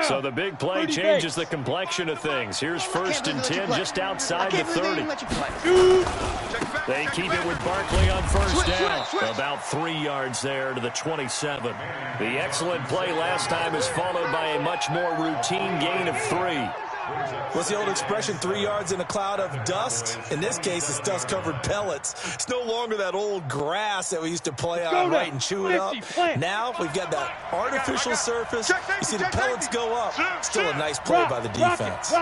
So the big play changes the complexion of things. Here's 1st and 10 just outside the 30. They keep it with Barkley on 1st down. About 3 yards there to the 27. The excellent play last time is followed by a much more routine gain of 3. What's the old expression, 3 yards in a cloud of dust? In this case, it's dust-covered pellets. It's no longer that old grass that we used to play on, right, and chew it up. Now we've got that artificial surface. You see the pellets go up. Still a nice play by the defense.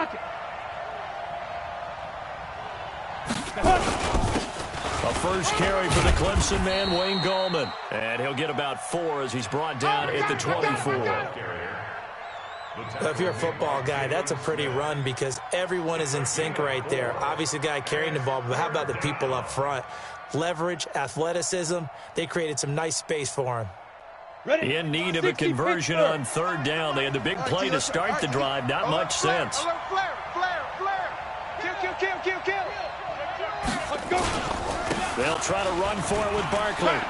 A first carry for the Clemson man, Wayne Gallman. And he'll get about 4 as he's brought down at the 24. If you're a football guy, that's a pretty run because everyone is in sync right there. Obviously, the guy carrying the ball, but how about the people up front? Leverage, athleticism, they created some nice space for him. In need of a conversion on 3rd down. They had the big play to start the drive. Not much sense. They'll try to run for it with Barkley.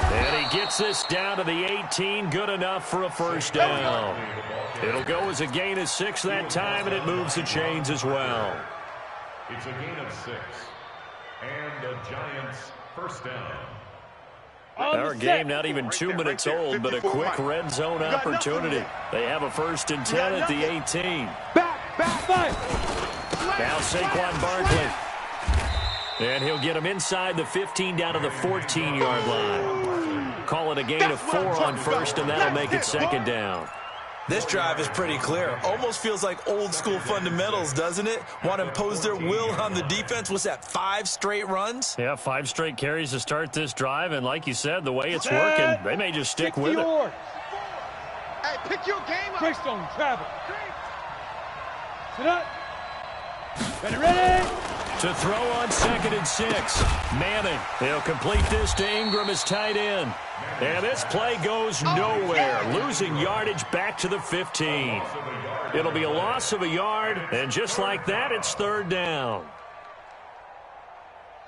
And he gets this down to the 18. Good enough for a 1st down. It'll go as a gain of 6 that time, and it moves the chains as well. It's a gain of 6. And the Giants' 1st down. Our game not even 2 minutes old, but a quick red zone opportunity. They have a 1st and 10 at the 18. Now Saquon Barkley. And he'll get him inside the 15 down to the 14-yard line. Call it a gain of 4 on 1st, and that'll make it 2nd down. This drive is pretty clear. Almost feels like old-school fundamentals, doesn't it? Want to impose their will on the defense. What's that, 5 straight runs? Yeah, 5 straight carries to start this drive, and like you said, the way it's working, they may just stick with it. Hey, pick your game up. Break zone, travel. Sit up. Ready. To throw on 2nd and 6. Manning. He'll complete this to Ingram as tight end. And this play goes nowhere. Losing yardage back to the 15. It'll be a loss of a yard, and just like that, it's 3rd down.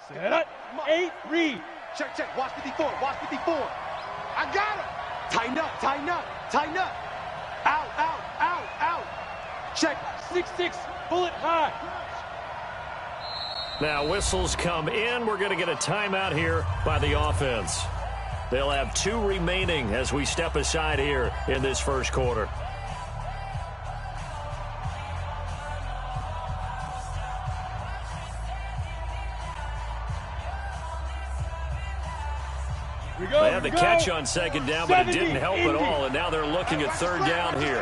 Set up. 8, read. Check. Watch 54. I got him. Tighten up. Out. Check. 6-6. Bullet high. Now whistles come in. We're going to get a timeout here by the offense. They'll have 2 remaining as we step aside here in this 1st quarter. They had the catch on 2nd down, but it didn't help at all, and now they're looking at 3rd down here.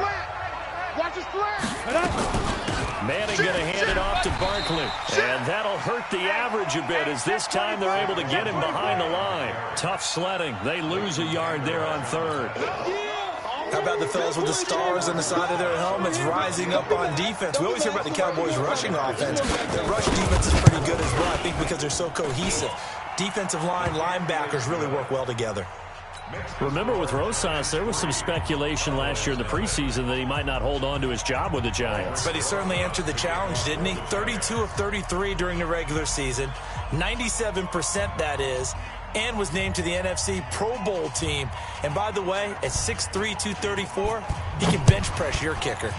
Watch his flag. Manning going to hand it off to Barkley. And that'll hurt the average a bit as this time they're able to get him behind the line. Tough sledding. They lose a yard there on 3rd. How about the fellas with the stars on the side of their helmets rising up on defense? We always hear about the Cowboys' rushing offense. Their rush defense is pretty good as well, I think, because they're so cohesive. Defensive line, linebackers really work well together. Remember with Rosas, there was some speculation last year in the preseason that he might not hold on to his job with the Giants. But he certainly answered the challenge, didn't he? 32 of 33 during the regular season, 97% that is, and was named to the NFC Pro Bowl team. And by the way, at 6'3", 234, he can bench press your kicker.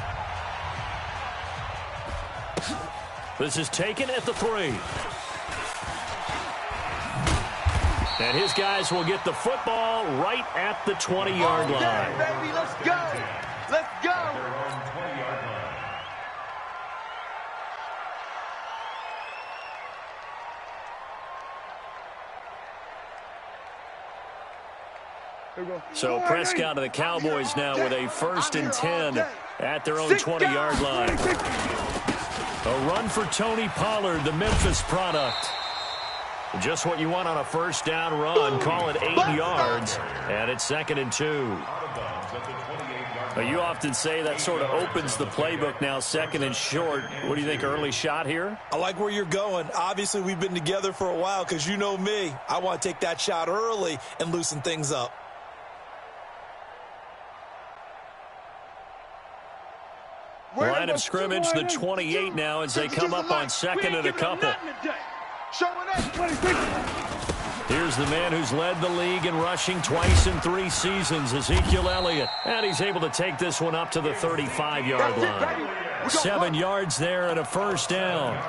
This is taken at the 3. And his guys will get the football right at the 20-yard line. Yeah, baby, let's go. Let's go. So Prescott and the Cowboys now with a 1st and 10 at their own 20-yard line. A run for Tony Pollard, the Memphis product. Just what you want on a 1st down run. Call it 8 yards, and it's 2nd and 2. Now, you often say that sort of opens the playbook now, 2nd and short. What do you think, early shot here? I like where you're going. Obviously, we've been together for a while because you know me. I want to take that shot early and loosen things up. Line of scrimmage, the 28 now as they come up on 2nd and a couple. Here's the man who's led the league in rushing twice in 3 seasons, Ezekiel Elliott. And he's able to take this one up to the 35-yard line. 7 yards there and a first down.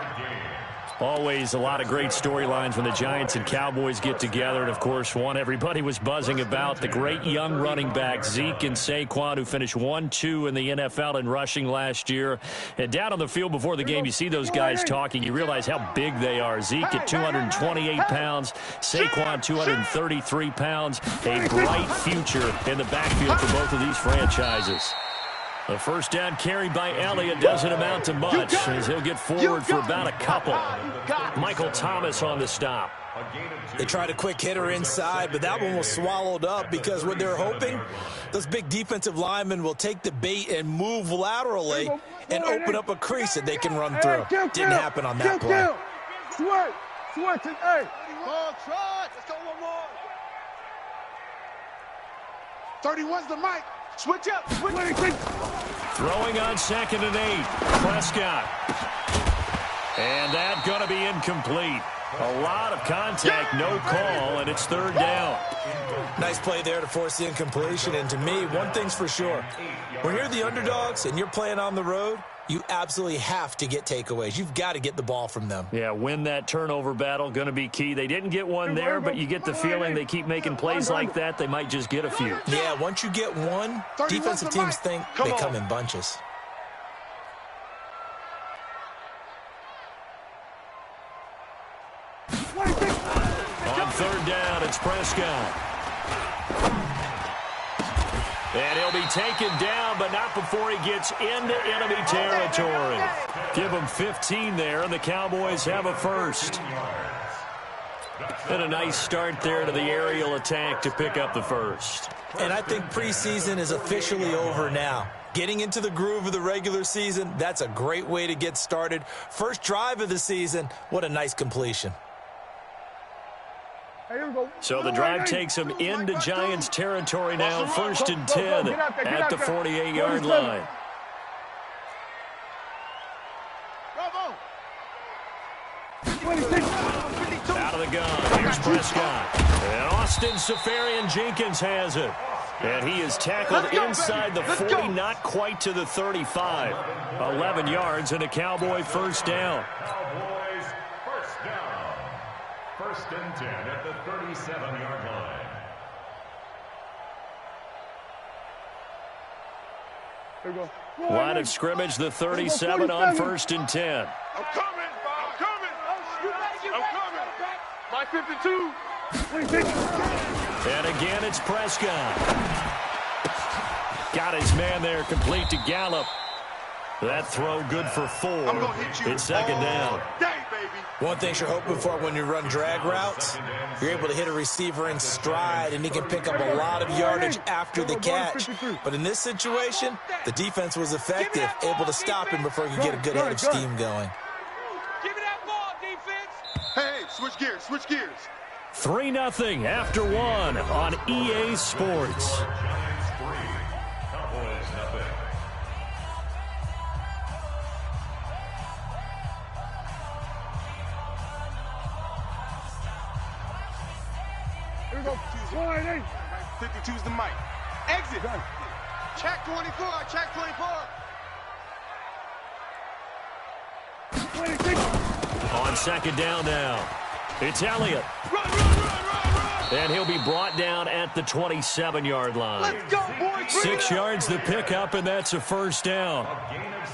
Always a lot of great storylines when the Giants and Cowboys get together. And, of course, one everybody was buzzing about, the great young running backs, Zeke and Saquon, who finished 1-2 in the NFL in rushing last year. And down on the field before the game, you see those guys talking. You realize how big they are. Zeke at 228 pounds, Saquon 233 pounds. A bright future in the backfield for both of these franchises. The first down carry by Elliott doesn't amount to much, as he'll get forward for about a couple. Michael Thomas on the stop. They tried a quick hitter inside, but that one was swallowed up because what they're hoping, those big defensive linemen will take the bait and move laterally and open up a crease that they can run through. Didn't happen on that play. Switch it, hey. Let's go one more. 31's the mic. Switch up. Throwing on 2nd and 8. Prescott. And that's going to be incomplete. A lot of contact, no call, and it's 3rd down. Nice play there to force the incompletion. And to me, one thing's for sure. When you're the underdogs and you're playing on the road, you absolutely have to get takeaways. You've got to get the ball from them. Yeah, win that turnover battle, going to be key. They didn't get one there, but you get the feeling they keep making plays like that, they might just get a few. Yeah, once you get one, defensive teams think they come in bunches. On 3rd down, it's Prescott. And he'll be taken down, but not before he gets into enemy territory. Give him 15 there, and the Cowboys have a first. And a nice start there to the aerial attack to pick up the first. And I think preseason is officially over now. Getting into the groove of the regular season, that's a great way to get started. First drive of the season, what a nice completion. So the drive takes him into Giants territory now. 1st and 10 at the 48-yard line. Out of the gun. Here's Prescott. And Austin Seferian-Jenkins has it. And he is tackled inside the 40, not quite to the 35. 11 yards and a Cowboy first down. Cowboys first down. 1st and 10 at the 37-yard line. Line of scrimmage, the 37 on 1st and 10. I'm coming. My 52. And again, it's Prescott. Got his man there, complete to Gallup. That throw good for 4. It's 2nd down. One thing you're hoping for when you run drag routes, you're able to hit a receiver in stride, and he can pick up a lot of yardage after the catch. But in this situation, the defense was effective, able to stop him before he could get a good head of steam going. Give me that ball, defense. Hey, switch gears. 3-0 after 1 on EA Sports. Giants 3, Cowboys nothing. Here we go. 52's the mic. Exit. Check 24. Check 24. On 2nd down now, it's Elliott. Run. And he'll be brought down at the 27-yard line. Let's go, boys. 6 yards the pickup, and that's a first down.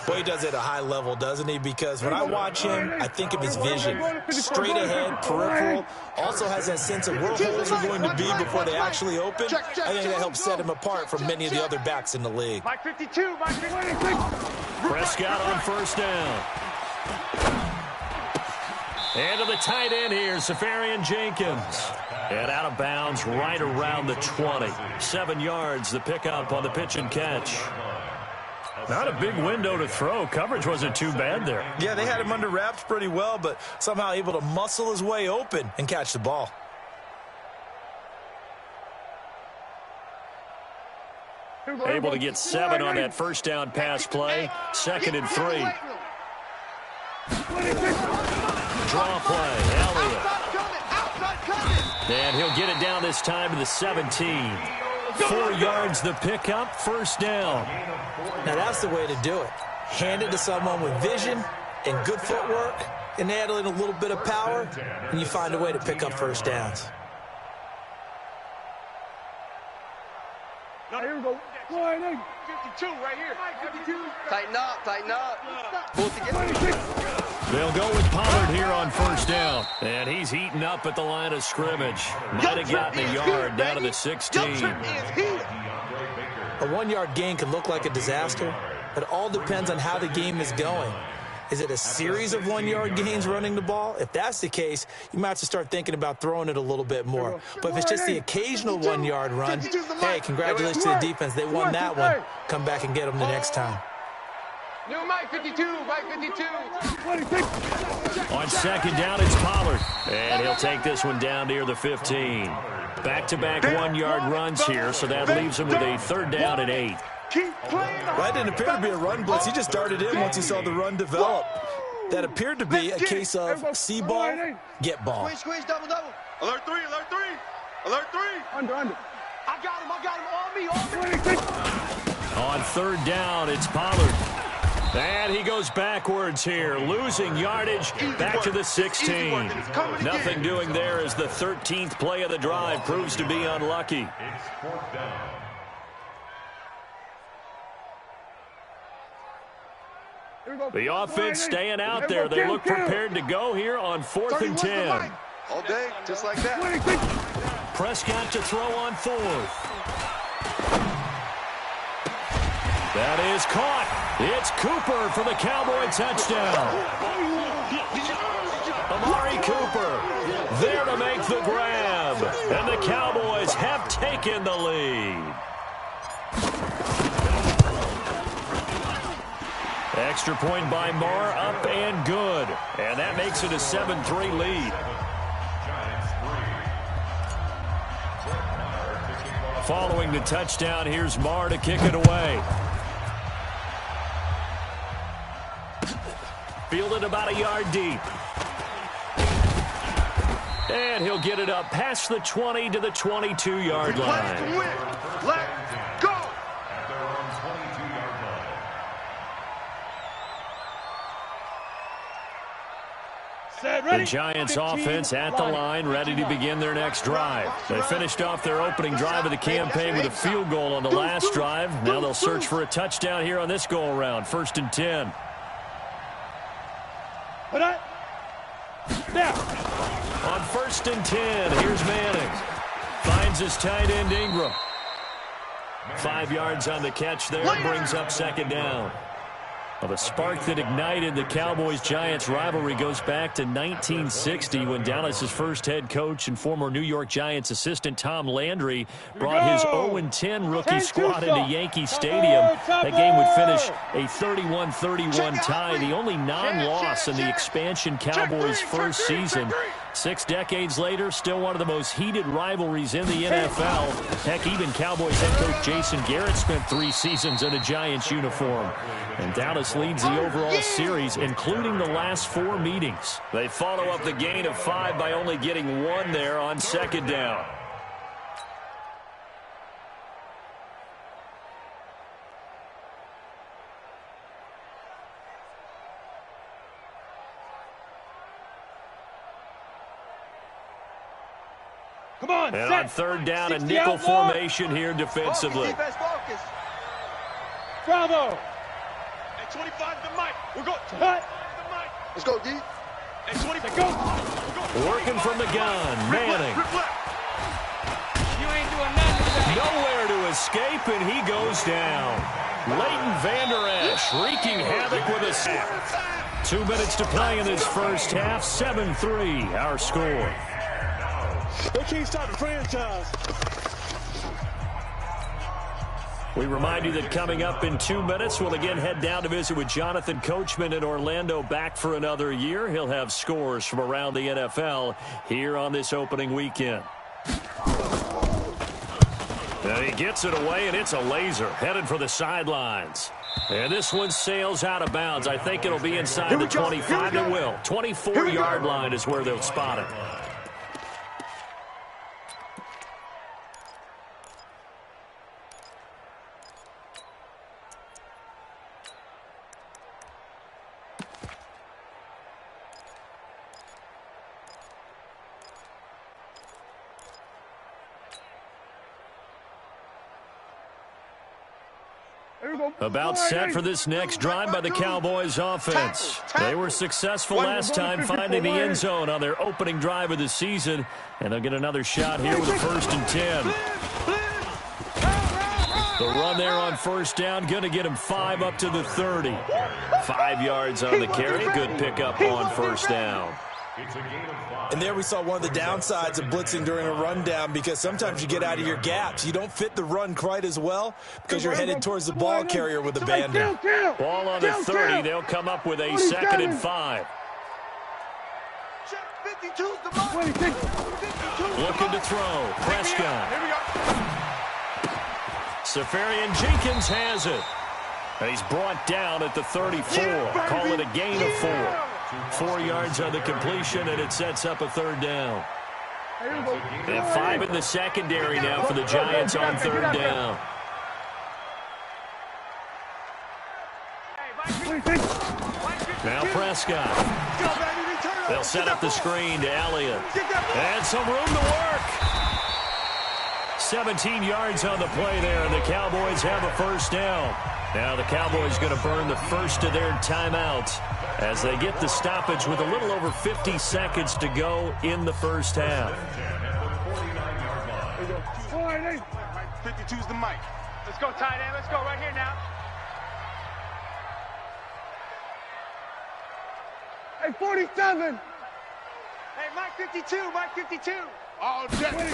Well, he does it at a high level, doesn't he? Because when I watch him, I think of his vision. Straight ahead, peripheral. Also has that sense of where holes are going to be before they actually open. I think that helps set him apart from many of the other backs in the league. My 52. My 52. Prescott on first down. And to the tight end here, Seferian-Jenkins. And out of bounds right around the 20. 7 yards, the pickup on the pitch and catch. Not a big window to throw. Coverage wasn't too bad there. Yeah, they had him under wraps pretty well, but somehow able to muscle his way open and catch the ball. Able to get 7 on that first down pass play. 2nd and 3. Draw play, Elliott. And he'll get it down this time to the 17. 4 yards the pickup, first down. Now that's the way to do it. Hand it to someone with vision and good footwork and add in a little bit of power, and you find a way to pick up first downs. Here we go. 52 right here. 52. Tighten up. Pull it together. They'll go with Pollard here on first down. And he's heating up at the line of scrimmage. Might have gotten a yard down to the 16. A 1-yard gain can look like a disaster, but it all depends on how the game is going. Is it a series of 1-yard gains running the ball? If that's the case, you might have to start thinking about throwing it a little bit more. But if it's just the occasional 1-yard run, hey, congratulations to the defense. They won that one. Come back and get them the next time. New Mike 52, Mike 52. On second down, it's Pollard. And he'll take this one down near the 15. Back-to-back 1-yard runs here, so that leaves him with a third down and 8. That didn't appear to be a run blitz. He just darted in once he saw the run develop. That appeared to be a case of see ball, get ball. Squeeze, double. Alert 3. Under. I got him, on me. On third down, it's Pollard. And he goes backwards here, losing yardage back to the 16. Nothing doing there as the 13th play of the drive proves to be unlucky. It's fourth down. The offense staying out there. They look prepared to go here on 4th and 10. All day, just like that. Prescott to throw on 4th. That is caught. It's Cooper for the Cowboy touchdown. Amari Cooper there to make the grab. And the Cowboys have taken the lead. Extra point by Marr, up and good. And that makes it a 7-3 lead. Following the touchdown, here's Marr to kick it away. Fielded about a yard deep. And he'll get it up past the 20 to the 22-yard line. Let's go. The Giants offense at the line, ready to begin their next drive. They finished off their opening drive of the campaign with a field goal on the last drive. Now they'll search for a touchdown here on this go-around. 1st and 10. On 1st and 10, here's Manning. Finds his tight end Ingram. 5 yards on the catch there, brings up second down. Well, the spark that ignited the Cowboys-Giants rivalry goes back to 1960 when Dallas's first head coach and former New York Giants assistant Tom Landry brought his 0-10 rookie squad into Yankee Stadium. That game would finish a 31-31 tie, the only non-loss in the expansion Cowboys' first season. 6 decades later, still one of the most heated rivalries in the NFL. Heck, even Cowboys head coach Jason Garrett spent 3 seasons in a Giants uniform. And Dallas leads the overall series, including the last 4 meetings. They follow up the gain of 5 by only getting 1 there on second down. Come on, and set. on third down, a nickel formation here defensively. Focus. Bravo. At 25 to Mike. We're going. Let's go, D. At 25. Go. Working from the gun. Manning. You ain't doing nothing. Nowhere to escape, and he goes down. Leighton Vander Esch wreaking havoc with a sack. 2 minutes to play in this first half. 7-3, our score. They can't stop the franchise. We remind you that coming up in 2 minutes, we'll again head down to visit with Jonathan Coachman in Orlando, back for another year. He'll have scores from around the NFL here on this opening weekend. And he gets it away, and it's a laser headed for the sidelines. And this one sails out of bounds. I think it'll be inside the 25. It will. 24-yard line is where they'll spot it. About set for this next drive by the Cowboys offense. They were successful last time finding the end zone on their opening drive of the season, and they'll get another shot here with a 1st and 10. The run there on 1st down, going to get him 5 up to the 30. 5 yards on the carry. Good pickup on 1st down. And there we saw one of the downsides of blitzing during a rundown, because sometimes you get out of your gaps. You don't fit the run quite as well because you're headed towards the ball carrier with a band. Ball on the 30. They'll come up with a 2nd and 5. Looking to throw. Prescott. Safarian Jenkins has it. And he's brought down at the 34. Call it a gain of 4. 4 yards on the completion, and it sets up a 3rd down. And 5 in the secondary now for the Giants on 3rd down. Now Prescott. They'll set up the screen to Elliott. And some room to work. 17 yards on the play there, and the Cowboys have a 1st down. Now the Cowboys going to burn the first of their timeouts as they get the stoppage with a little over 50 seconds to go in the 1st half. 52's the mic. Let's go, tight end. Let's go right here now. Hey, 47. Hey, Mike 52. Mike 52. All day.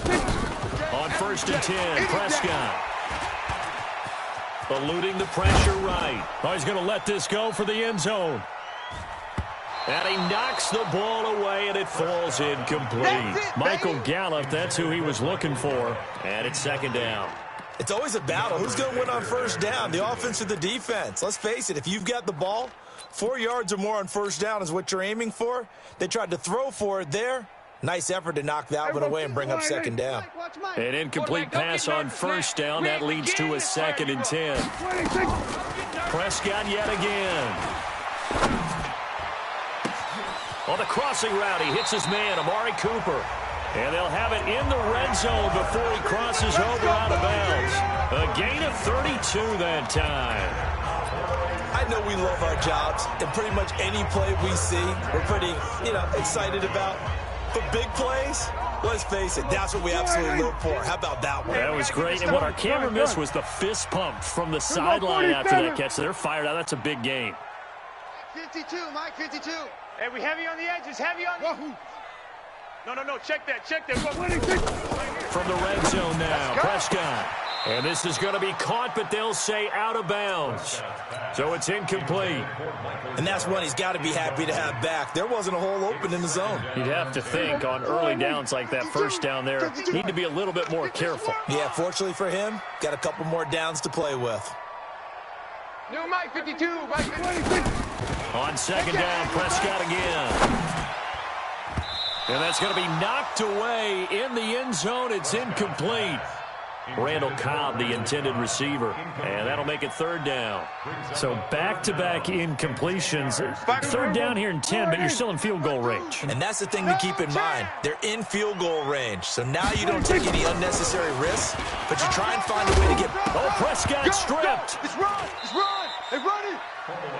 On 1st and 10, Prescott. Eluding the pressure right. Oh, he's going to let this go for the end zone. And he knocks the ball away, and it falls incomplete. Michael Gallup, that's who he was looking for. And it's 2nd down. It's always a battle. Who's going to win on 1st down, the offense or the defense? Let's face it, if you've got the ball, 4 yards or more on 1st down is what you're aiming for. They tried to throw for it there. Nice effort to knock that one away and bring up 2nd down. An incomplete pass on 1st down. That leads to a 2nd and 10. Prescott yet again. On the crossing route, he hits his man, Amari Cooper. And they'll have it in the red zone before he crosses over out of bounds. A gain of 32 that time. I know we love our jobs, and pretty much any play we see, we're pretty, excited about. But big plays, let's face it, that's what we absolutely live for. How about that one? That was great, and what our camera missed was the fist pump from the sideline after that catch. They're fired out. That's a big gain. 52, Mike 52. Hey, we heavy on the edges, heavy on the... No, check that. From the red zone now, Prescott. And this is going to be caught, but they'll say out of bounds. So it's incomplete. And that's one he's got to be happy to have back. There wasn't a hole open in the zone. You'd have to think on early downs like that 1st down there, need to be a little bit more careful. Yeah, fortunately for him, got a couple more downs to play with. New Mike 52, Mike 52. On 2nd down, Prescott again. And that's going to be knocked away in the end zone. It's incomplete. Randall Cobb, the intended receiver. And that'll make it 3rd down. So back-to-back incompletions. 3rd down here in 10, but you're still in field goal range. And that's the thing to keep in mind. They're in field goal range. So now you don't take any unnecessary risks, but you try and find a way to get... Oh, Prescott stripped. It's run. Hey, run it.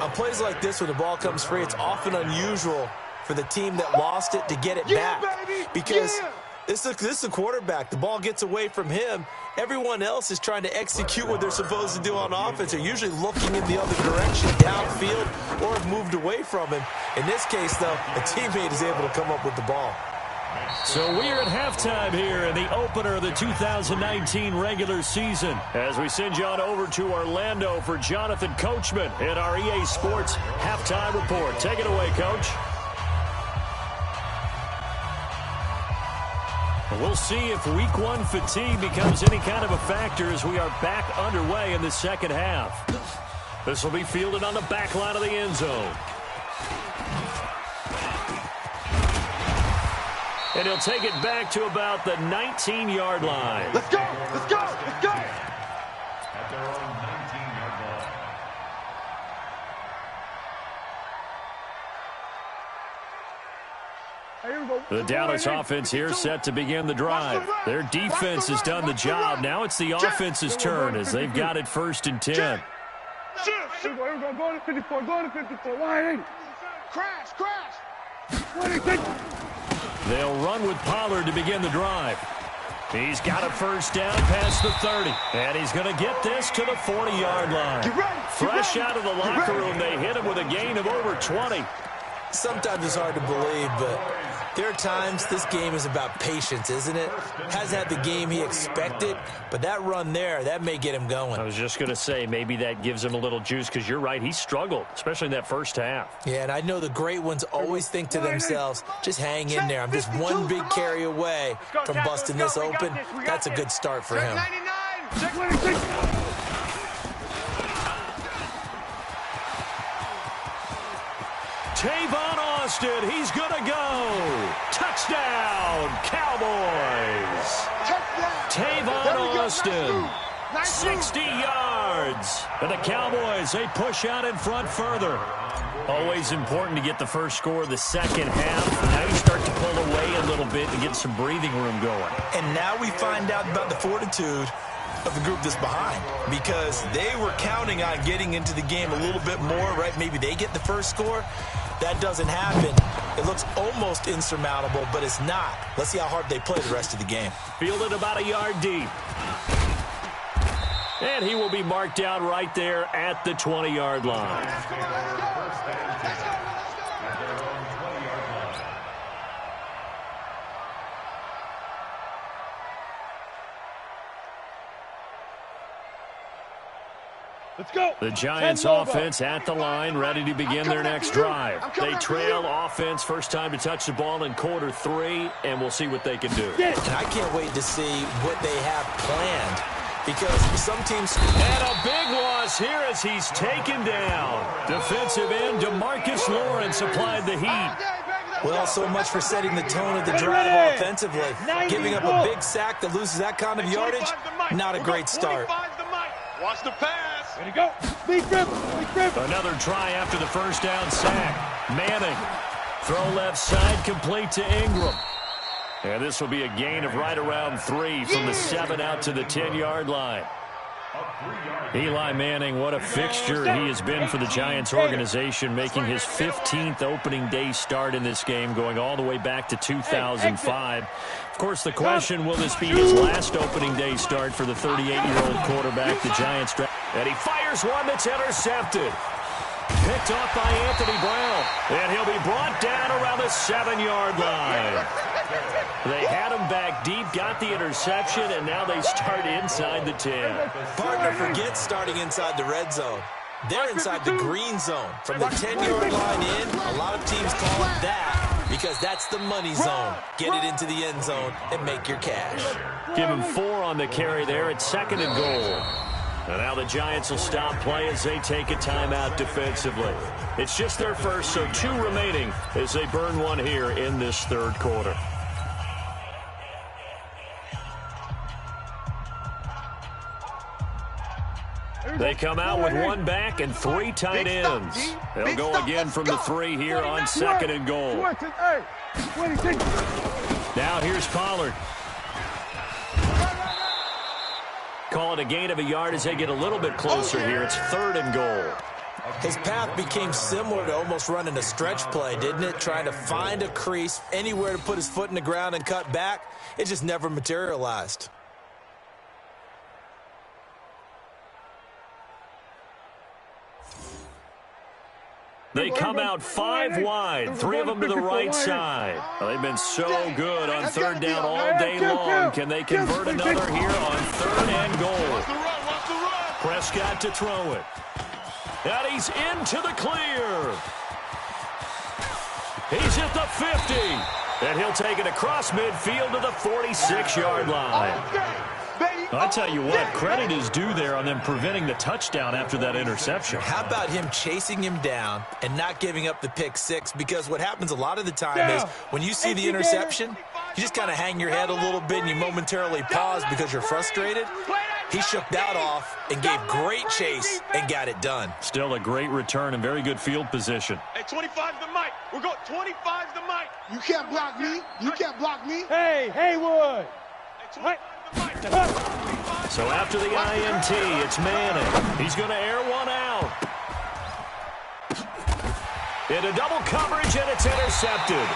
On plays like this, when the ball comes free, it's often unusual for the team that lost it to get it back. Because this is the quarterback. The ball gets away from him. Everyone else is trying to execute what they're supposed to do on offense. They're usually looking in the other direction, downfield, or have moved away from him. In this case, though, a teammate is able to come up with the ball. So we are at halftime here in the opener of the 2019 regular season as we send you on over to Orlando for Jonathan Coachman in our EA Sports Halftime Report. Take it away, Coach. We'll see if week 1 fatigue becomes any kind of a factor as we are back underway in the 2nd half. This will be fielded on the back line of the end zone. And he'll take it back to about the 19-yard line. Let's go. At their own 19-yard line. The Dallas offense here set to begin the drive. Their defense has done the job. Now it's the offense's turn as they've got it 1st and 10. Here we go. Go to 54. Go to 54. Why ain't it? Crash. They'll run with Pollard to begin the drive. He's got a first down past the 30. And he's going to get this to the 40-yard line. Fresh out of the locker room, they hit him with a gain of over 20. Sometimes it's hard to believe, but there are times this game is about patience, isn't it? Hasn't had the game he expected, but that run there, that may get him going. I was just going to say, maybe that gives him a little juice, because you're right, he struggled, especially in that first half. Yeah, and I know the great ones always think to themselves, just hang in there. I'm just one big carry away from busting this open. That's a good start for him. Tavon Austin, he's going to go. Touchdown, Cowboys. Tavon Austin, 60 yards. And the Cowboys, they push out in front further. Always important to get the first score of the second half. Now you start to pull away a little bit and get some breathing room going. And now we find out about the fortitude of the group that's behind, because they were counting on getting into the game a little bit more, right? Maybe they get the first score. That doesn't happen. It looks almost insurmountable, but it's not. Let's see how hard they play the rest of the game. Fielded about a yard deep. And he will be marked down right there at the 20-yard line. Let's go. The Giants offense at the line, ready to begin their next drive. They trail offense, first time to touch the ball in quarter 3, and we'll see what they can do. And I can't wait to see what they have planned, because some teams... And a big loss here as he's taken down. Defensive end DeMarcus Lawrence applied the heat. Well, so much for setting the tone of the drive offensively. Giving up a big sack that loses that kind of yardage, not a great start. Watch the pass. Ready to go. Big grip. Another try after the first down sack. Manning. Throw left side, complete to Ingram. And this will be a gain of right around 3 from the 7 out to the 10-yard line. Eli Manning, what a fixture he has been for the Giants organization, making his 15th opening day start in this game, going all the way back to 2005. Of course, the question, will this be his last opening day start for the 38-year-old quarterback, the Giants? And he fires one that's intercepted. Picked off by Anthony Brown. And he'll be brought down around the 7-yard line. They had him back deep, got the interception, and now they start inside the 10. Partner forgets starting inside the red zone. They're inside the green zone. From the 10-yard line in, a lot of teams call it that because that's the money zone. Get it into the end zone and make your cash. Give him 4 on the carry there at 2nd and goal. And now the Giants will stop play as they take a timeout defensively. It's just their first, so 2 remaining as they burn one here in this third quarter. They come out with 1 back and 3 tight ends. They'll go again from the 3 here on 2nd and goal. Now here's Pollard. Call it a gain of a yard as they get a little bit closer here. It's 3rd and goal. His path became similar to almost running a stretch play, didn't it? Trying to find a crease, anywhere to put his foot in the ground and cut back. It just never materialized. They come out 5 wide, 3 of them to the right side. Well, they've been so good on 3rd down all day long. Can they convert another here on 3rd and goal? Prescott to throw it. And he's into the clear. He's at the 50. And he'll take it across midfield to the 46-yard line. I tell you what, credit is due there on them preventing the touchdown after that interception. How about him chasing him down and not giving up the pick 6? Because what happens a lot of the time is when you see the interception, you just kind of hang your head a little bit and you momentarily pause because you're frustrated. He shook that off and gave great chase and got it done. Still a great return and very good field position. Hey, 25's the mic. We're going 25's the mic. You can't block me. You can't block me. Hey, Haywood. Hey, so after the INT, it's Manning. He's going to air one out. Into double coverage, and it's intercepted.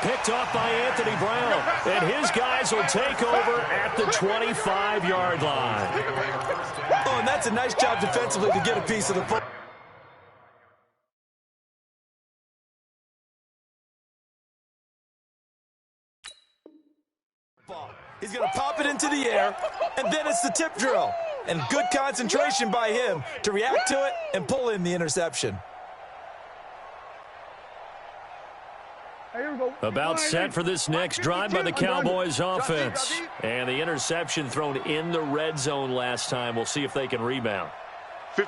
Picked off by Anthony Brown, and his guys will take over at the 25-yard line. Oh, and that's a nice job defensively to get a piece of the football. He's going to pop it into the air, and then it's the tip drill. And good concentration by him to react to it and pull in the interception. About set for this next drive by the Cowboys offense. And the interception thrown in the red zone last time. We'll see if they can rebound.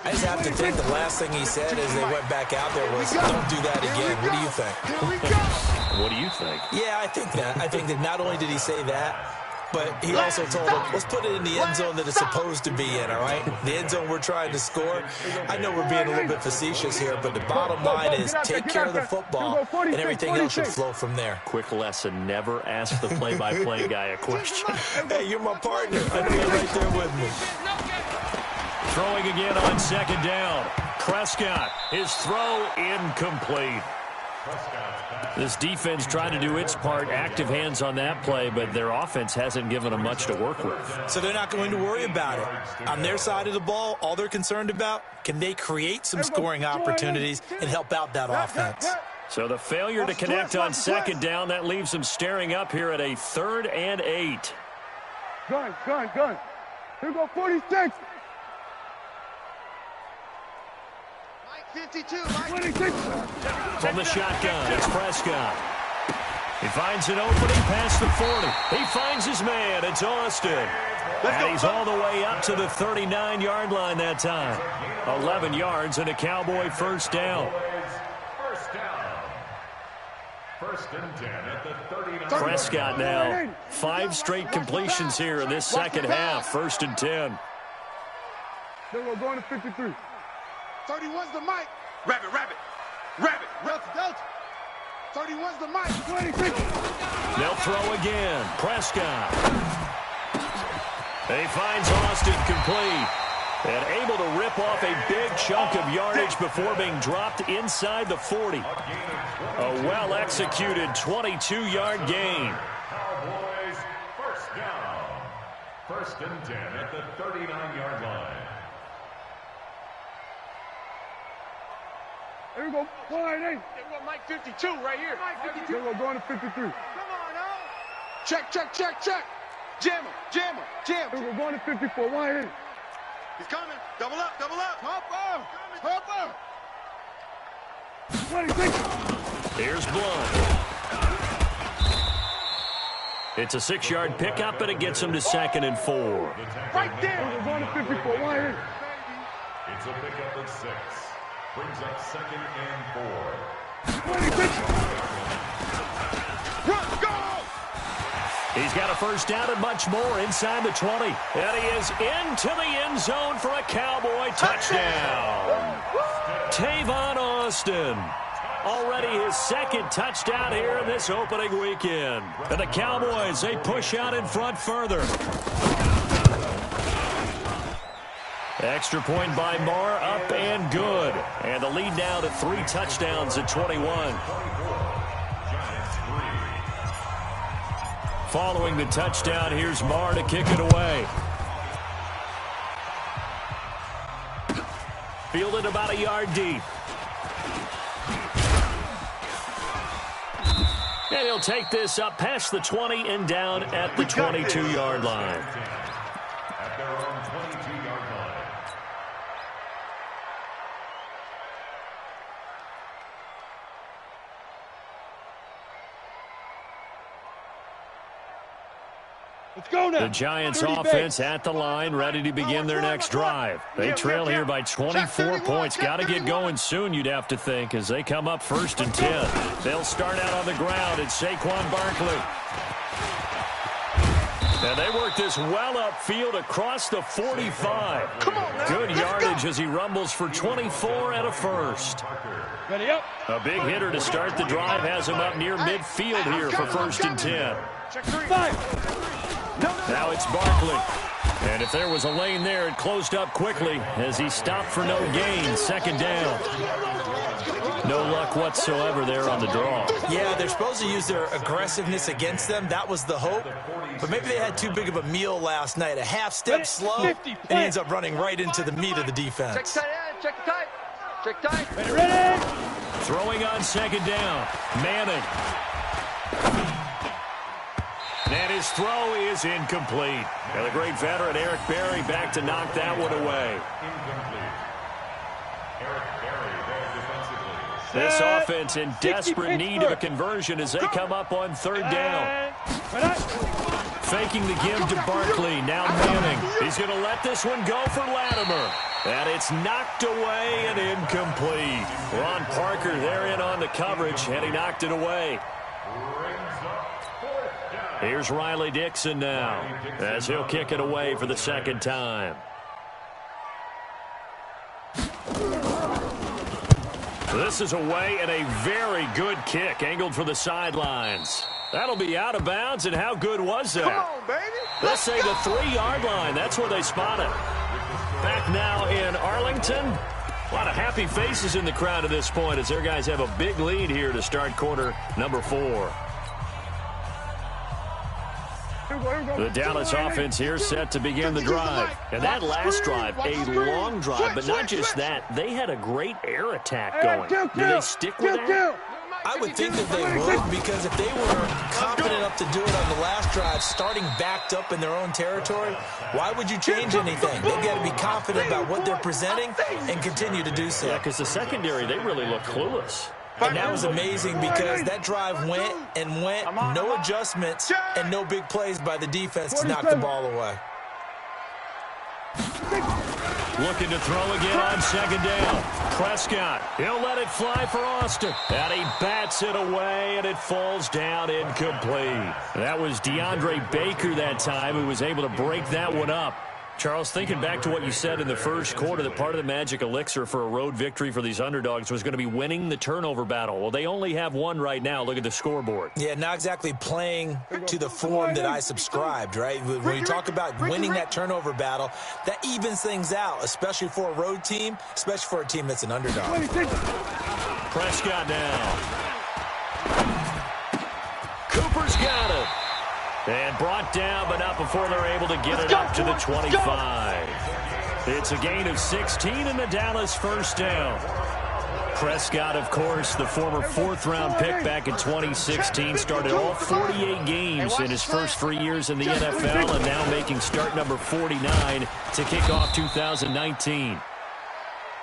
I just have to think the last thing he said as they went back out there was, don't do that again. What do you think? What do you think? Yeah, I think that. I think that not only did he say that, but he also told him, let's put it in the end zone that it's supposed to be in, all right? The end zone we're trying to score. I know we're being a little bit facetious here, but the bottom line is take care of the football, and everything else should flow from there. Quick lesson, never ask the play-by-play guy a question. Hey, you're my partner. I know you're right there with me. Throwing again on second down. Prescott, his throw incomplete. This defense tried to do its part, active hands on that play, but their offense hasn't given them much to work with. So they're not going to worry about it. On their side of the ball, all they're concerned about, can they create some scoring opportunities and help out that offense? So the failure to connect on second down, that leaves them staring up here at a 3rd and 8. Gun. Here go 46. 52, 26. From the shotgun, it's Prescott. He finds an opening past the 40. He finds his man. It's Austin. And he's all the way up to the 39-yard line that time. 11 yards and a Cowboy first down. First and 10 at the 39. Prescott now. 5 straight completions here in this second half. 1st and 10. Then we're going to 53. 31's the mic. Rabbit. Delta. 31's the mic. 26. They'll throw again. Prescott. He finds Austin complete. And able to rip off a big chunk of yardage before being dropped inside the 40. A well-executed 22-yard gain. Cowboys first down. 1st and 10 at the 39-yard line. Here we go. 48. They want Mike 52 right here. Mike 52. Then we're going to 53. Come on now. Check. Jam him. Here we're going to 54. 180. He's coming. Double up. Hop up. 26. Here's Blunt. It's a 6-yard pickup, and it gets him to 2nd and 4. Right there. Here we're going to 54. 180. It's a pickup at 6. Brings up 2nd and 4. 26. Run, go! He's got a first down and much more inside the 20. And he is into the end zone for a Cowboy touchdown. Tavon Austin. Already his 2nd touchdown here in this opening weekend. And the Cowboys, they push out in front further. Extra point by Marr, up and good. And the lead now to 3 touchdowns at 21. Following the touchdown, here's Marr to kick it away. Fielded about a yard deep. And he'll take this up past the 20 and down at the 22-yard line. At their own 22-yard line. Let's go now. The Giants offense at the line, ready to begin their next drive. They trail here by 24 points. Got to get going soon, you'd have to think, as they come up 1st and 10. They'll start out on the ground. It's Saquon Barkley. And they work this well upfield across the 45. Good yardage as he rumbles for 24 and a first. Ready up. A big hitter to start the drive has him up near midfield here for 1st and 10. Check 3. 5. Now it's Barkley. And if there was a lane there, it closed up quickly as he stopped for no gain. 2nd down. No luck whatsoever there on the draw. Yeah, they're supposed to use their aggressiveness against them. That was the hope. But maybe they had too big of a meal last night. A half step slow, and he ends up running right into the meat of the defense. Check tight end. Check tight. Check tight. Ready? Throwing on second down. Manning. And his throw is incomplete. And the great veteran Eric Berry back to knock that one away. This offense in desperate need of a conversion as they come up on third down. Faking the give to Barkley. Now Manning. He's going to let this one go for Latimer. And it's knocked away and incomplete. Ron Parker there in on the coverage, and he knocked it away. Here's Riley Dixon now as he'll kick it away for the second time. This is away and a very good kick angled for the sidelines. That'll be out of bounds, and how good was that? Come on, baby. Let's say the 3-yard line. That's where they spot it. Back now in Arlington. A lot of happy faces in the crowd at this point as their guys have a big lead here to start quarter number 4. The Dallas offense here set to begin the drive. And that last drive, a long drive, but not just that. They had a great air attack going. Do they stick with that? I would think that they would, because if they were confident enough to do it on the last drive, starting backed up in their own territory, why would you change anything? They've got to be confident about what they're presenting and continue to do so. Yeah, because the secondary, they really look clueless. And that was amazing because that drive went and went, no adjustments, and no big plays by the defense to knock the ball away. Looking to throw again on second down. Prescott, he'll let it fly for Austin. And he bats it away, and it falls down incomplete. That was DeAndre Baker that time who was able to break that one up. Charles, thinking back to what you said in the first quarter, that part of the magic elixir for a road victory for these underdogs was going to be winning the turnover battle. Well, they only have one right now. Look at the scoreboard. Yeah, not exactly playing to the form that I subscribed, right? When you talk about winning that turnover battle, that evens things out, especially for a road team, especially for a team that's an underdog. Prescott now. Cooper's got it. And brought down, but not before they're able to get it up to the 25. It's a gain of 16 and the Dallas first down. Prescott, of course, the former 4th-round pick back in 2016, started all 48 games in his first 3 years in the NFL, and now making start number 49 to kick off 2019.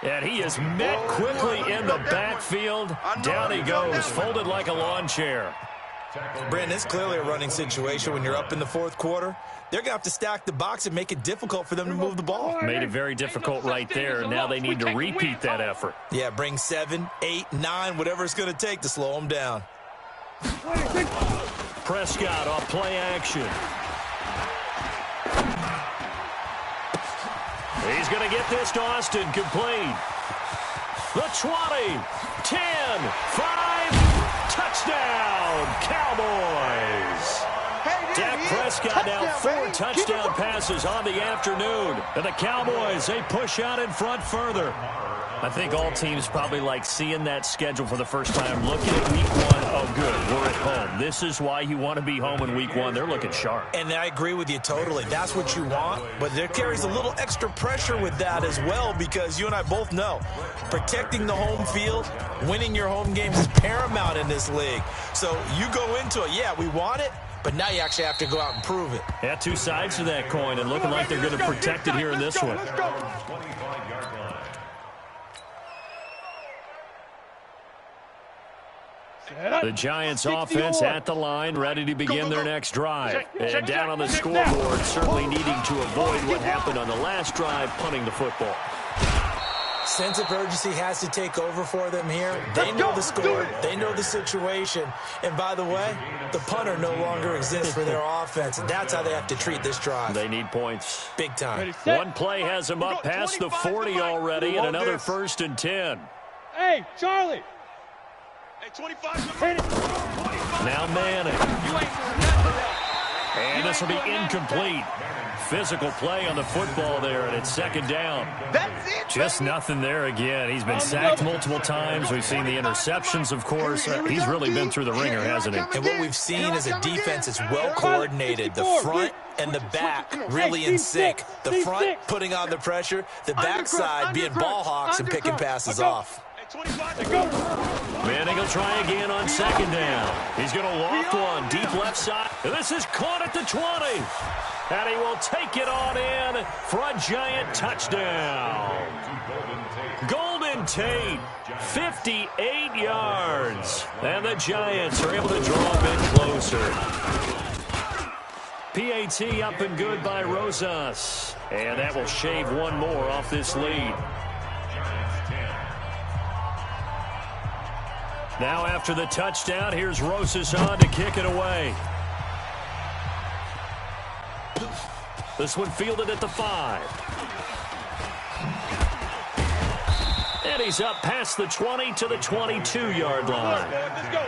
And he is met quickly in the backfield. Down he goes, folded like a lawn chair. Brandon, it's clearly a running situation when you're up in the fourth quarter. They're going to have to stack the box and make it difficult for them to move the ball. Made it very difficult right there. Now they need to repeat that effort. Yeah, bring 7, 8, 9, whatever it's going to take to slow them down. Prescott off play action. He's going to get this to Austin complete. The 20, 10, 5, touchdown, Cowboys. Dak Prescott now 4 touchdown passes on the afternoon. And the Cowboys, they push out in front further. I think all teams probably like seeing that schedule for the first time, looking at week 1. Oh, good, we're at home. This is why you want to be home in week 1. They're looking sharp. And I agree with you totally. That's what you want. But there carries a little extra pressure with that as well, because you and I both know protecting the home field, winning your home games is paramount in this league. So you go into it, yeah, we want it, but now you actually have to go out and prove it. Yeah, 2 sides to that coin, and looking like they're going to protect it here in this one. The Giants offense at the line, ready to begin their next drive. And down on the scoreboard, certainly needing to avoid what happened on the last drive, punting the football. Sense of urgency has to take over for them here. They know the score. They know the situation. And by the way, the punter no longer exists for their offense. That's how they have to treat this drive. They need points. Big time. One play has them up past the 40 already, and another 1st and 10. Hey, Charlie. Hey, 25. Now Manning. And this will be incomplete. physical play on the football there, and it's second down. That's it. Just nothing there again. He's been sacked multiple times. We've seen the interceptions, of course. He's really been through the ringer, hasn't he? And what we've seen is a defense that's well coordinated. The front and the back really in sync. The front putting on the pressure, the backside being ball hawks and picking passes off. Manning will try again on second down. He's going to loft one deep left side. This is caught at the 20. And he will take it on in for a Giant touchdown. Golden Tate, 58 yards. And the Giants are able to draw a bit closer. PAT up and good by Rosas. And that will shave one more off this lead. Now after the touchdown, here's Rosas on to kick it away. This one fielded at the 5. And he's up past the 20 to the 22-yard line. Let's go.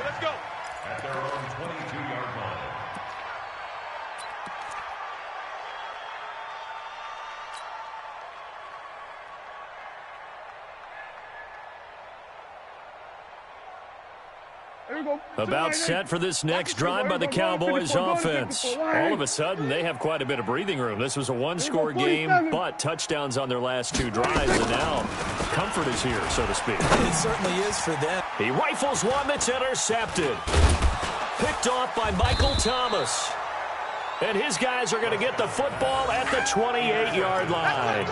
At their own 22-yard line. About set for this next drive by the Cowboys offense. All of a sudden, they have quite a bit of breathing room. This was a one-score game, but touchdowns on their last 2 drives, and now comfort is here, so to speak. It certainly is for them. He rifles one that's intercepted. Picked off by Michael Thomas. And his guys are going to get the football at the 28-yard line.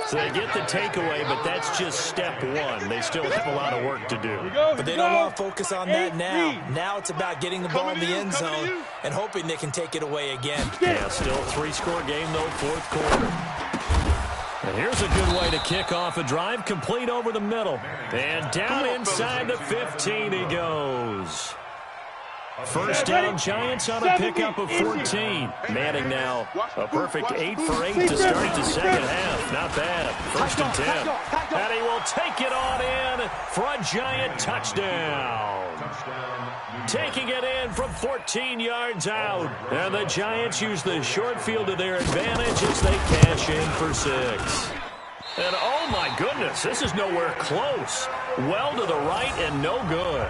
So they get the takeaway, but that's just step one. They still have a lot of work to do. But they don't want to focus on that now. Now it's about getting the ball in the end zone and hoping they can take it away again. Yeah, still a 3-score game, though, fourth quarter. And here's a good way to kick off a drive, complete over the middle. And down inside the 15 he goes. First down, Giants on a pickup of 14. Manning now a perfect 8 for 8 to start the second half. Not bad. First and 10. And he will take it on in for a Giant touchdown. Taking it in from 14 yards out. And the Giants use the short field to their advantage as they cash in for 6. And oh my goodness, this is nowhere close. Well to the right and no good.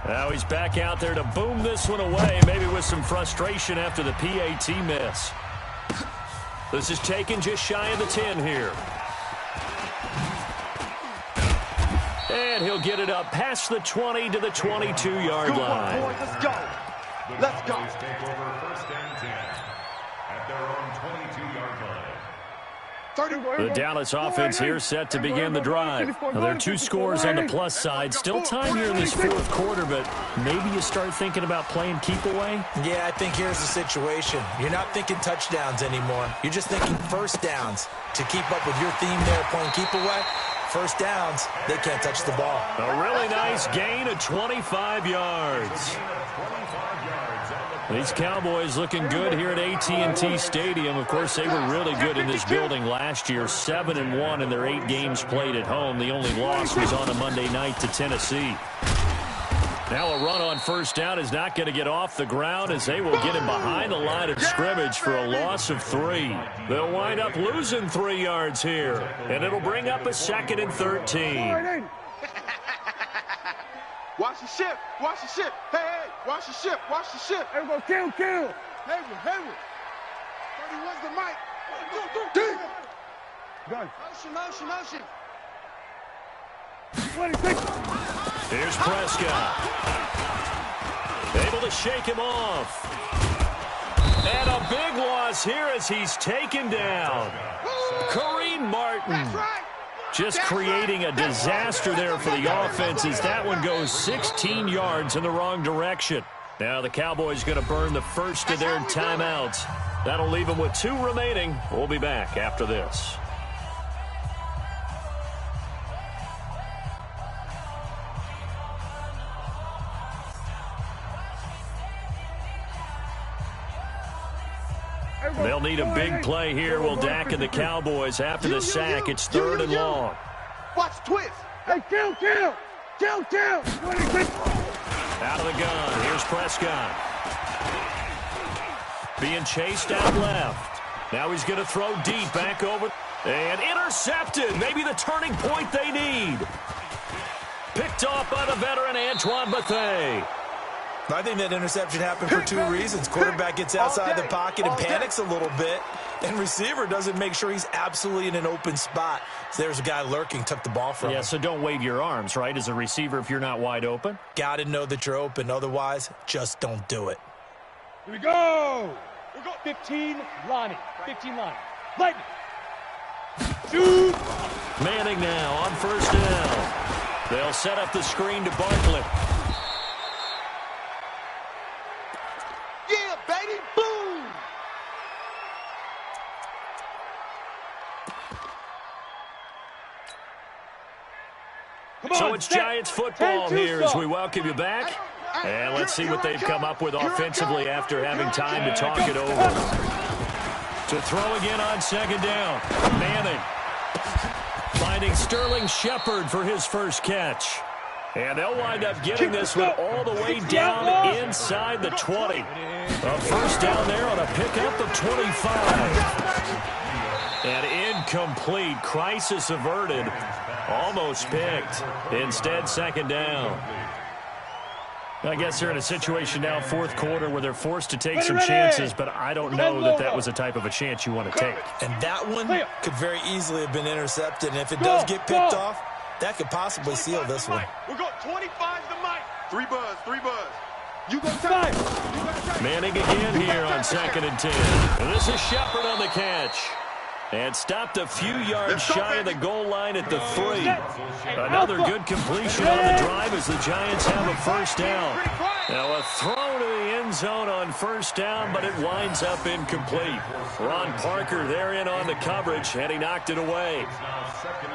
Now he's back out there to boom this one away, maybe with some frustration after the PAT miss. This is taken just shy of the 10 here. And he'll get it up past the 20 to the 22-yard line. Let's go. Let's go. Take over first and 10 at their own 22-yard line. The Dallas offense here set to begin the drive. Now, there are 2 scores on the plus side. Still time here in this fourth quarter, but maybe you start thinking about playing keep away? Yeah, I think here's the situation. You're not thinking touchdowns anymore. You're just thinking first downs. To keep up with your theme there, playing keep away, first downs, they can't touch the ball. A really nice gain of 25 yards. These Cowboys looking good here at AT&T Stadium. Of course, they were really good in this building last year, 7-1 in their 8 games played at home. The only loss was on a Monday night to Tennessee. Now a run on first down is not going to get off the ground as they will get him behind the line of scrimmage for a loss of 3. They'll wind up losing 3 yards here, and it'll bring up a 2nd and 13. Watch the ship. Watch the ship. Hey, watch the ship. Watch the ship. Everybody, kill. Hayward. 31's the mic. Go. Motion. 26. Here's Prescott. Able to shake him off. And a big loss here as he's taken down. Kareem Martin. That's right. Just creating a disaster there for the offense as that one goes 16 yards in the wrong direction. Now the Cowboys going to burn the first of their timeouts. That'll leave them with 2 remaining. We'll be back after this. They'll need a big play here. Will Dak and the Cowboys after the sack. It's 3rd and long. Watch twist. Hey, kill. Kill. Out of the gun. Here's Prescott. Being chased out left. Now he's going to throw deep back over. And intercepted. Maybe the turning point they need. Picked off by the veteran Antoine Bethea. I think that interception happened for two reasons. Quarterback gets outside the pocket and panics a little bit, and receiver doesn't make sure he's absolutely in an open spot. So there's a guy lurking, took the ball from him. Yeah, so don't wave your arms, right, as a receiver if you're not wide open? Got to know that you're open. Otherwise, just don't do it. Here we go. 15, Lonnie. 15, Lonnie. Lightning. Shoot. Manning now on first down. They'll set up the screen to Barkley. Yeah, baby. Boom. So it's Giants football here as we welcome you back. And let's see what they've come up with offensively after having time to talk it over. To throw again on second down. Manning finding Sterling Shepard for his first catch. And they'll wind up getting this one all the way down inside the 20. A first down there on a pickup of 25. And incomplete. Crisis averted. Almost picked. Instead, second down. I guess they're in a situation now, fourth quarter, where they're forced to take some chances, but I don't know that that was the type of a chance you want to take. And that one could very easily have been intercepted. And if it does get picked off, that could possibly seal this one. We're going 25 to Mike. 3 buzz. You go time. Manning again here on 2nd and 10. And this is Shepard on the catch. And stopped a few yards shy of the goal line at the 3. Another good completion on the drive as the Giants have a first down. Now a throw to the end zone on first down, but it winds up incomplete. Ron Parker there in on the coverage, and he knocked it away.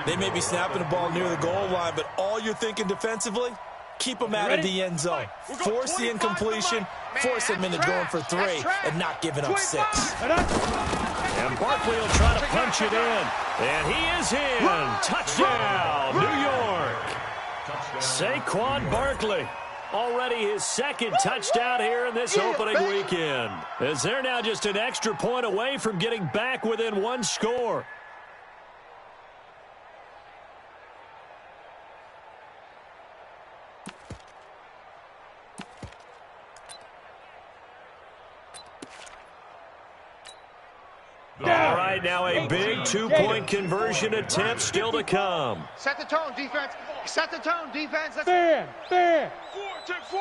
They may be snapping the ball near the goal line, but all you're thinking defensively, keep them out of the end zone. Force the incompletion, force them into going for 3, and not giving up 6. And Barkley will try to punch it in. And he is in. Touchdown, New York. Saquon Barkley. Already his second touchdown here in this opening weekend. As they're now just an extra point away from getting back within one score. All right, now a big 2-point conversion attempt still to come. Set the tone, defense. Set the tone, defense. Fair. 4, take 4.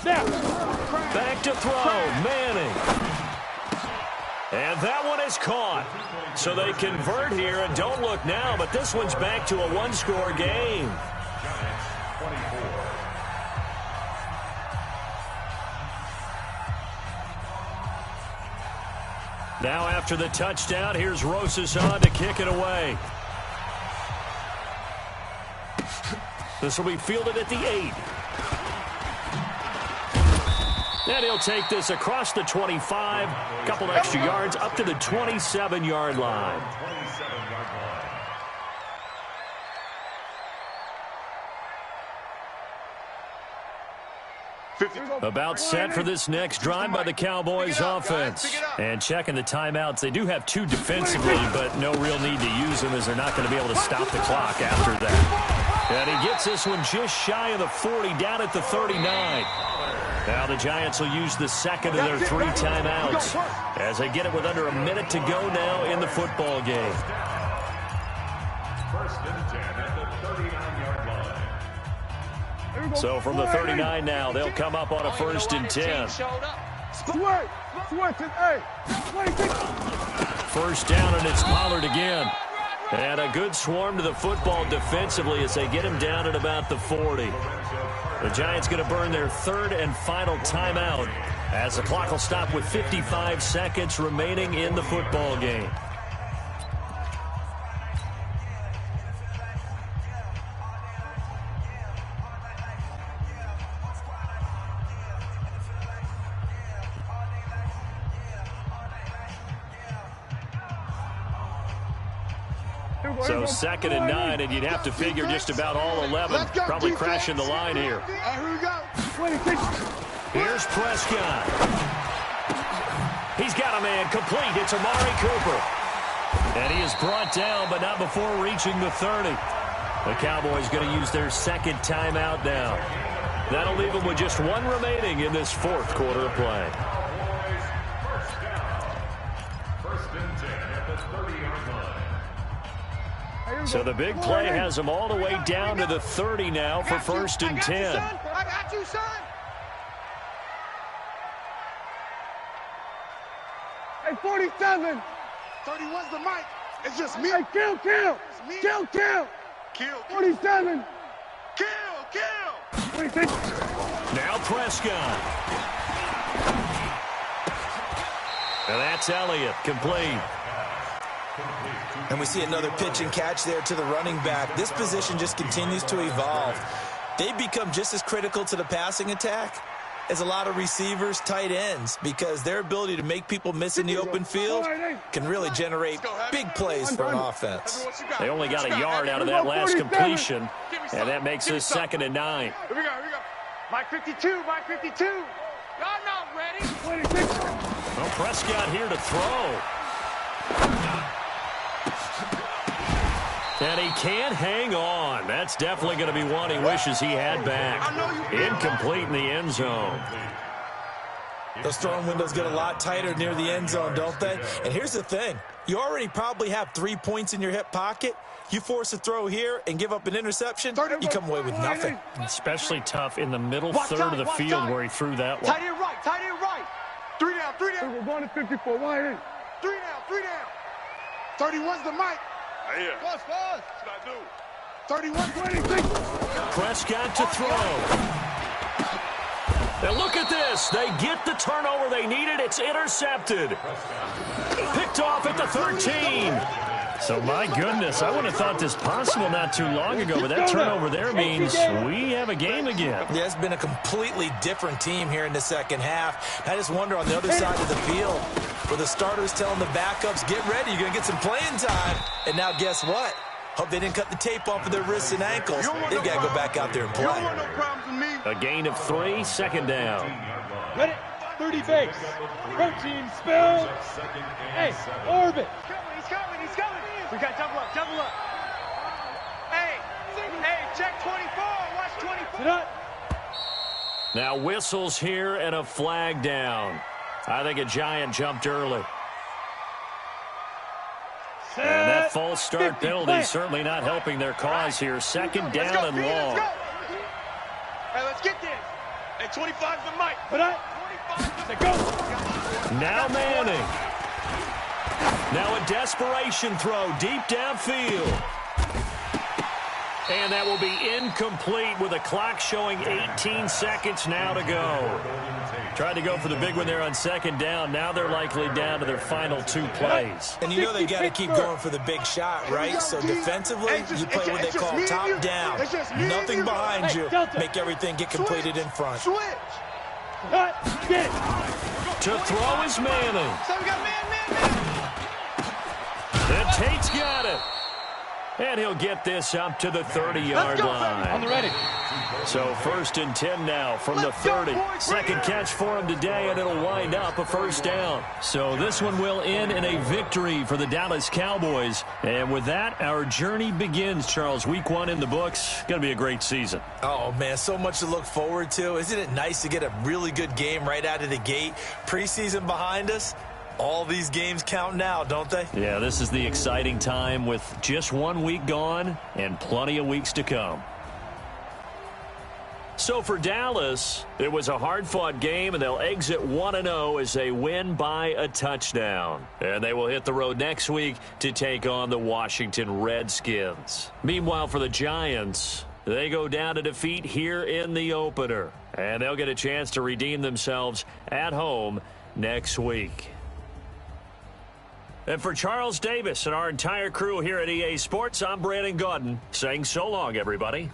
Snap. Back to throw, Manning. And that one is caught. So they convert here, and don't look now, but this one's back to a one-score game. Now after the touchdown, here's Rosas on to kick it away. This will be fielded at the 8. And he'll take this across the 25, a couple extra yards up to the 27-yard line. About set for this next drive by the Cowboys offense. And checking the timeouts. They do have 2 defensively, but no real need to use them as they're not going to be able to stop the clock after that. And he gets this one just shy of the 40, down at the 39. Now the Giants will use the second of their 3 timeouts as they get it with under a minute to go now in the football game. First and 10 at the 39-yard line. So from the 39 now, they'll come up on a 1st and 10. First down, and it's Pollard again. And a good swarm to the football defensively as they get him down at about the 40. The Giants going to burn their 3rd and final timeout as the clock will stop with 55 seconds remaining in the football game. So 2nd and 9, and you'd have to figure just about all 11 probably crashing the line here. Here we go. Here's Prescott. He's got a man complete. It's Amari Cooper. And he is brought down, but not before reaching the 30. The Cowboys going to use their 2nd timeout now. That'll leave them with just 1 remaining in this 4th quarter of play. First and 10 at the 30-yard line. So the big play has them all the way down to the 30 now for 1st and 10. I got you, son. Hey, 47. 31's the mic. It's just me. Hey, kill. Kill. 47. Kill. 26. Now Prescott. And that's Elliott, complete. And we see another pitch and catch there to the running back. This position just continues to evolve. They become just as critical to the passing attack as a lot of receivers, tight ends, because their ability to make people miss in the open field can really generate big plays for an offense. They only got a yard out of that last completion, and that makes it 2nd and 9. Here we go. Mike 52. Y'all not ready. 26. Well, Prescott here to throw. And he can't hang on. That's definitely going to be one he wishes he had back. Incomplete in the end zone. Those throwing windows get a lot tighter near the end zone, don't they? And here's the thing. You already probably have 3 points in your hip pocket. You force a throw here and give up an interception, you come away with nothing. Especially tough in the middle third of the field where he threw that one. Tight end right. 3 down. We're going to 54. Wide in. 3 down. 31's the mic. Here. Fast. What I do? 31, 26. Prescott to throw. And look at this. They get the turnover they needed. It's intercepted. Picked off at the 13. So, my goodness, I would have thought this possible not too long ago, but that turnover there means we have a game again. Yeah, it's been a completely different team here in the second half. I just wonder on the other side of the field, where the starters telling the backups, get ready, you're going to get some playing time. And now guess what? Hope they didn't cut the tape off of their wrists and ankles. They've got to go back out there and play. You don't want no problems with me. A gain of 3, 2nd down. Ready? 30 base. Protein spill. Hey, orbit. He's coming. We got double up. Hey, check 24. Watch 24. Sit up. Now whistles here and a flag down. I think a Giant jumped early. And that false start penalty certainly not helping their cause here. 2nd down and long. Hey, let's get this. Hey, 25's the mic. Put up. 25. Go. Now Manning. Now a desperation throw deep downfield. And that will be incomplete with a clock showing 18 seconds now to go. Tried to go for the big one there on 2nd down. Now they're likely down to their final 2 plays. And you know they got to keep going for the big shot, right? So defensively, you play what they call top down. Nothing behind you. Make everything get completed in front. Get it. To throw is Manning. So we got man. And Tate's got it. And he'll get this up to the 30-yard line. On the ready. So 1st and 10 now from the 30. Second catch for him today, and it'll wind up a 1st down. So this one will end in a victory for the Dallas Cowboys. And with that, our journey begins, Charles. Week 1 in the books. Going to be a great season. Oh, man, so much to look forward to. Isn't it nice to get a really good game right out of the gate? Preseason behind us. All these games count now, don't they? Yeah, this is the exciting time with just 1 week gone and plenty of weeks to come. So for Dallas, it was a hard-fought game, and they'll exit 1-0 as they win by a touchdown. And they will hit the road next week to take on the Washington Redskins. Meanwhile, for the Giants, they go down to defeat here in the opener. And they'll get a chance to redeem themselves at home next week. And for Charles Davis and our entire crew here at EA Sports, I'm Brandon Gaudin saying so long, everybody.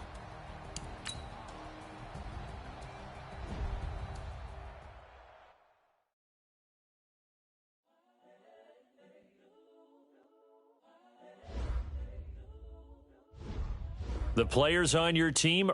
The players on your team